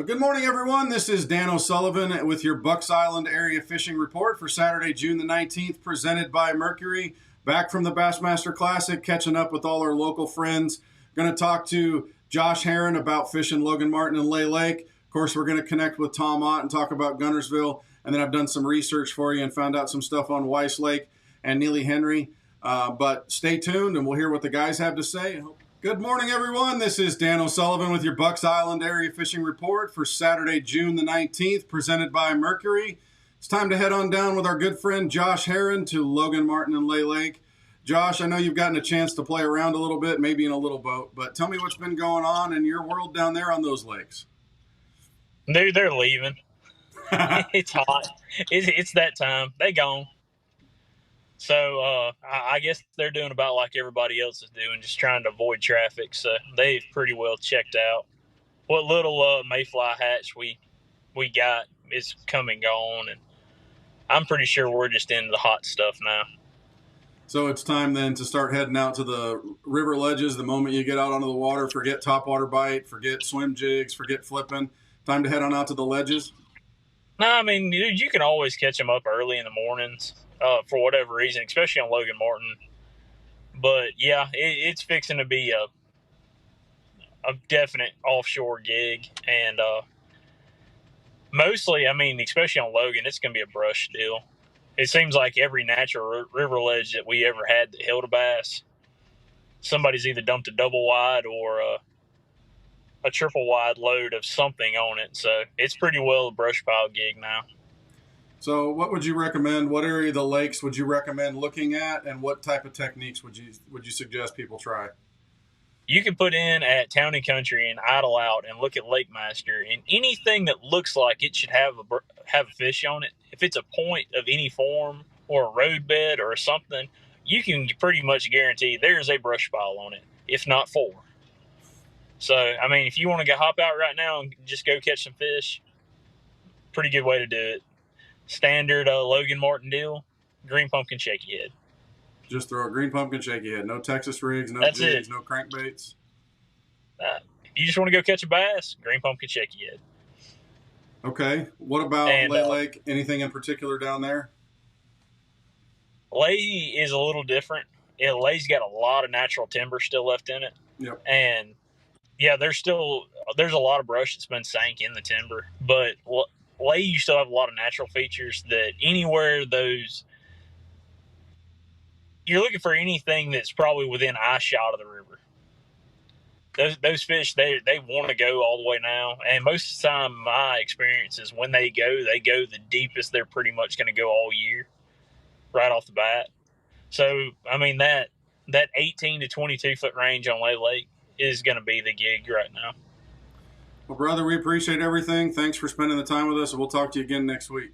Well, good morning, everyone. This is Dan O'Sullivan with your Bucks Island Area Fishing Report for Saturday, June the 19th, presented by Mercury. Back from the Bassmaster Classic, catching up with all our local friends. Going to talk to Josh Herron about fishing Logan Martin and Lay Lake. Of course, we're going to connect with Tom Ott and talk about Guntersville. And then I've done some research for you and found out some stuff on Weiss Lake and Neely Henry. But stay tuned and we'll hear what the guys have to say. Good morning, everyone. This is Dan O'Sullivan with your Bucks Island Area Fishing Report for Saturday, June the 19th, presented by Mercury. It's time to head on down with our good friend Josh Herron to Logan Martin and Lay Lake. Josh, I know you've gotten a chance to play around a little bit, maybe in a little boat, but tell me what's been going on in your world down there on those lakes. They're leaving. It's hot. It's that time. They gone. So I guess they're doing about like everybody else is doing, just trying to avoid traffic. So they've pretty well checked out. What little mayfly hatch we got is come and gone, and I'm pretty sure we're just into the hot stuff now. So it's time then to start heading out to the river ledges. The moment you get out onto the water, forget topwater bite, forget swim jigs, forget flipping. Time to head on out to the ledges? No, I mean, dude, you can always catch them up early in the mornings for whatever reason, especially on Logan Martin. But, yeah, it's fixing to be a definite offshore gig. And mostly, I mean, especially on Logan, it's going to be a brush deal. It seems like every natural river ledge that we ever had that held a bass, somebody's either dumped a double wide or a triple wide load of something on it. So it's pretty well a brush pile gig now. So what would you recommend? What area of the lakes would you recommend looking at, and what type of techniques would you suggest people try? You can put in at Town and Country and idle out and look at Lake Master, and anything that looks like it should have a fish on it, if it's a point of any form or a roadbed or something, you can pretty much guarantee there's a brush pile on it, if not four. So, I mean, if you want to go hop out right now and just go catch some fish, pretty good way to do it. Standard Logan Martin deal, green pumpkin shaky head. Just throw a green pumpkin shaky head. No Texas rigs, no That's jigs, it. No crankbaits. If you just want to go catch a bass, green pumpkin shaky head. Okay. What about Lay Lake? Anything in particular down there? Lay is a little different. Lay's got a lot of natural timber still left in it. Yep. And yeah, there's a lot of brush that's been sank in the timber, but Lay, you still have a lot of natural features that anywhere those, you're looking for anything that's probably within eye shot of the river. Those fish, they want to go all the way now. And most of the time, my experience is when they go the deepest they're pretty much going to go all year, right off the bat. So, I mean, that 18 to 22 foot range on Lay Lake is going to be the gig right now. Well, brother, we appreciate everything. Thanks for spending the time with us, and we'll talk to you again next week.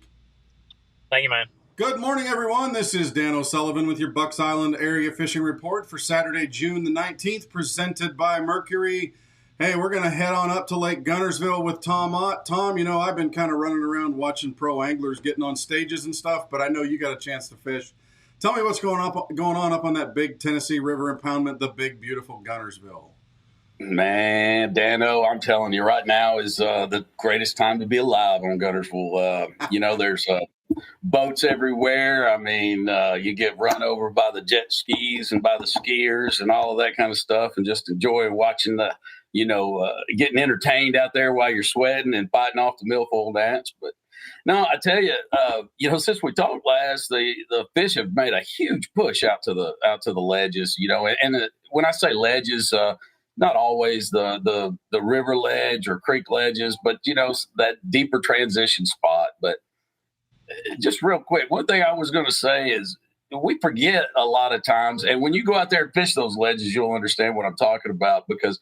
Thank you, man. Good morning, everyone. This is Dan O'Sullivan with your Bucks Island Area Fishing Report for Saturday, June the 19th, presented by Mercury. Hey, we're going to head on up to Lake Guntersville with Tom Ott. Tom, I've been kind of running around watching pro anglers getting on stages and stuff, but I know you got a chance to fish. Tell me what's going on up on that big Tennessee River impoundment, the big, beautiful Guntersville. Man, Dano, I'm telling you, right now is the greatest time to be alive on Guntersville. There's boats everywhere. I mean, you get run over by the jet skis and by the skiers and all of that kind of stuff, and just enjoy watching getting entertained out there while you're sweating and fighting off the milfoil dance. But no, I tell you, since we talked last, the fish have made a huge push out to the ledges. When I say ledges, not always the river ledge or creek ledges, but that deeper transition spot. But just real quick, one thing I was going to say is we forget a lot of times, and when you go out there and fish those ledges, you'll understand what I'm talking about, because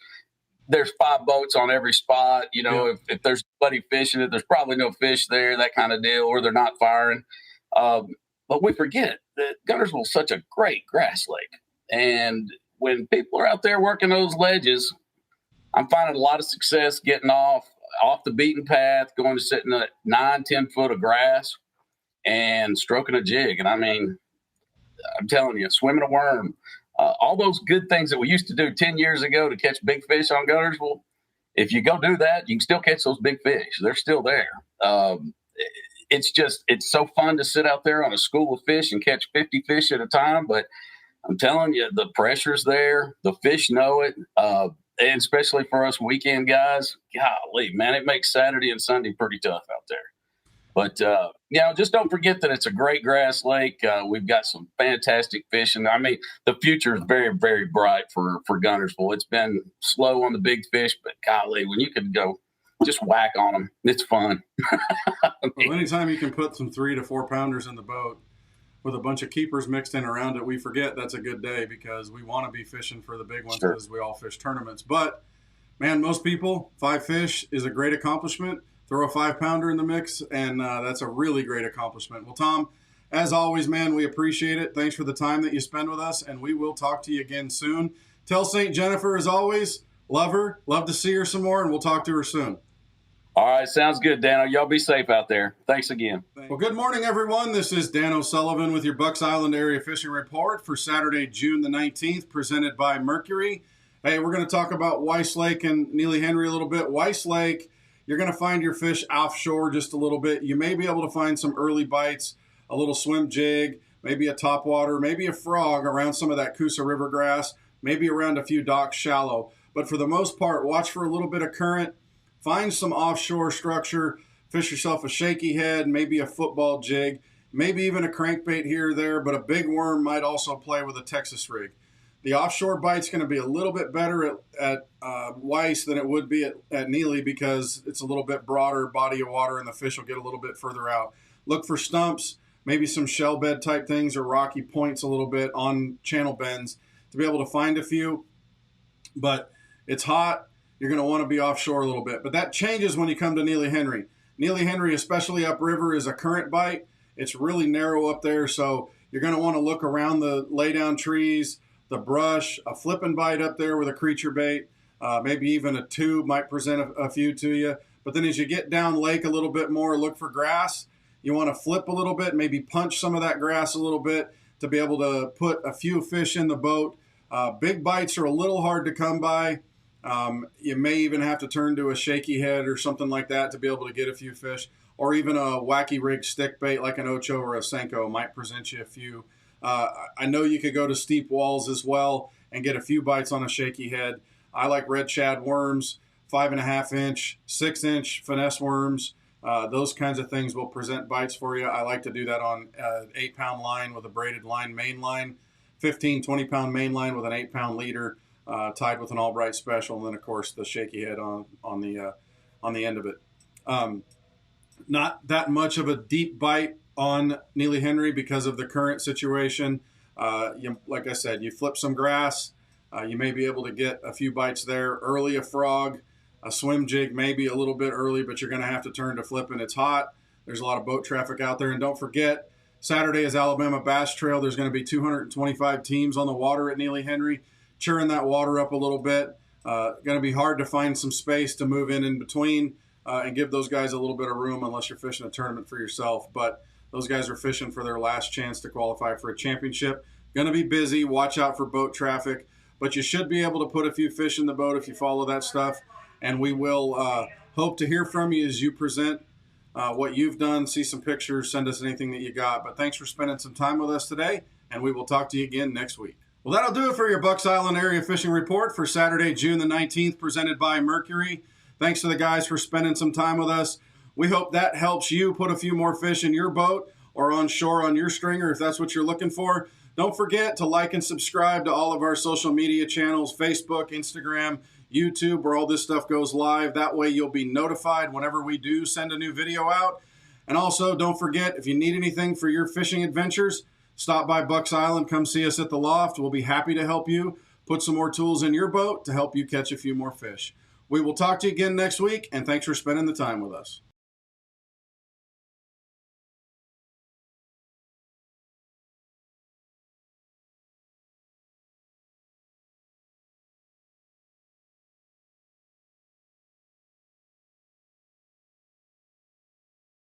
there's 5 boats on every spot. If there's somebody fishing it, there's probably no fish there, that kind of deal, or they're not firing. But we forget that Guntersville is such a great grass lake. And when people are out there working those ledges, I'm finding a lot of success getting off the beaten path, going to sit in 9-10 foot of grass and stroking a jig. And I mean, I'm telling you, swimming a worm, all those good things that we used to do 10 years ago to catch big fish on Guntersville, if you go do that, you can still catch those big fish. They're still there. It's so fun to sit out there on a school of fish and catch 50 fish at a time. But I'm telling you, the pressure's there. The fish know it. And especially for us weekend guys, golly, man, it makes Saturday and Sunday pretty tough out there. But, just don't forget that it's a great grass lake. We've got some fantastic fishing. I mean, the future is very, very bright for Guntersville. It's been slow on the big fish, but golly, when you can go just whack on them, it's fun. Well, anytime you can put some 3 to 4 pounders in the boat with a bunch of keepers mixed in around it, we forget that's a good day because we want to be fishing for the big ones because we all fish tournaments. But, man, most people, 5 fish is a great accomplishment. Throw a 5-pounder in the mix, and that's a really great accomplishment. Well, Tom, as always, man, we appreciate it. Thanks for the time that you spend with us, and we will talk to you again soon. Tell St. Jennifer, as always, love her, love to see her some more, and we'll talk to her soon. All right, sounds good, Dano. Y'all be safe out there. Thanks again. Well, good morning, everyone. This is Dan O'Sullivan with your Bucks Island Area Fishing Report for Saturday, June the 19th, presented by Mercury. Hey, we're going to talk about Weiss Lake and Neely Henry a little bit. Weiss Lake, you're going to find your fish offshore just a little bit. You may be able to find some early bites, a little swim jig, maybe a topwater, maybe a frog around some of that Coosa River grass, maybe around a few docks shallow. But for the most part, watch for a little bit of current. Find some offshore structure, fish yourself a shaky head, maybe a football jig, maybe even a crankbait here or there, but a big worm might also play with a Texas rig. The offshore bite's going to be a little bit better at Weiss than it would be at Neely because it's a little bit broader body of water and the fish will get a little bit further out. Look for stumps, maybe some shell bed type things or rocky points a little bit on channel bends to be able to find a few. But it's hot. You're going to want to be offshore a little bit. But that changes when you come to Neely Henry. Neely Henry, especially upriver, is a current bite. It's really narrow up there, so you're going to want to look around the lay-down trees, the brush, a flipping bite up there with a creature bait, maybe even a tube might present a few to you. But then as you get down lake a little bit more, look for grass. You want to flip a little bit, maybe punch some of that grass a little bit to be able to put a few fish in the boat. Big bites are a little hard to come by. You may even have to turn to a shaky head or something like that to be able to get a few fish, or even a wacky rig stick bait like an Ocho or a Senko might present you a few. I know you could go to steep walls as well and get a few bites on a shaky head. I like red shad worms, 5.5-inch, 6-inch finesse worms. Those kinds of things will present bites for you. I like to do that on an 8-pound line with a braided line, main line, 15, 20-pound main line with an 8-pound leader. Tied with an Albright special, and then of course the shaky head on the end of it. Not that much of a deep bite on Neely Henry because of the current situation. Like I said, you flip some grass, you may be able to get a few bites there. Early a frog, a swim jig maybe a little bit early, but you're going to have to turn to flipping. It's hot. There's a lot of boat traffic out there, and don't forget, Saturday is Alabama Bass Trail. There's going to be 225 teams on the water at Neely Henry. Churring that water up a little bit. Going to be hard to find some space to move in between and give those guys a little bit of room unless you're fishing a tournament for yourself. But those guys are fishing for their last chance to qualify for a championship. Going to be busy. Watch out for boat traffic. But you should be able to put a few fish in the boat if you follow that stuff. And we will hope to hear from you as you present what you've done. See some pictures. Send us anything that you got. But thanks for spending some time with us today. And we will talk to you again next week. Well, that'll do it for your Bucks Island Area Fishing Report for Saturday, June the 19th, presented by Mercury. Thanks to the guys for spending some time with us. We hope that helps you put a few more fish in your boat or on shore on your stringer if that's what you're looking for. Don't forget to like and subscribe to all of our social media channels, Facebook, Instagram, YouTube, where all this stuff goes live. That way you'll be notified whenever we do send a new video out. And also, don't forget, if you need anything for your fishing adventures, stop by Bucks Island, come see us at the loft. We'll be happy to help you put some more tools in your boat to help you catch a few more fish. We will talk to you again next week, and thanks for spending the time with us.